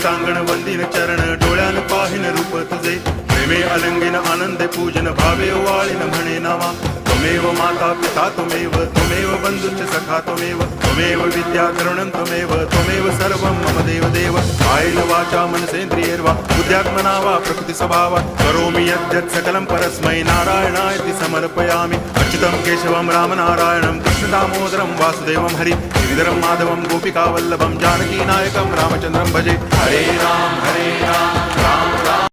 टांगण वंदिन चरण डोळ्यान पाहिन रूप तुझे प्रेमे अलंगिन आनंदे पूजन भावे वाळीन म्हणे नावा त्वमेव माता पिता त्वमेव बंधुश्च सखा त्वमेव विद्या करुणं त्वमेव सर्वं मम देव कायेन वाचा मनसेन्द्रियैर्वा बुद्ध्यात्मना वा प्रकृति स्वभावात् करोमि यद्यत् सकलं परस्मै नारायणायति समर्पयामि अच्युतं केशवं रामनारायणं कृष्णदामोदरं वासुदेवं हरि गिरिधरं माधवं गोपिकावल्लभं जानकीनायकं रामचन्द्रं भजे हरे राम राम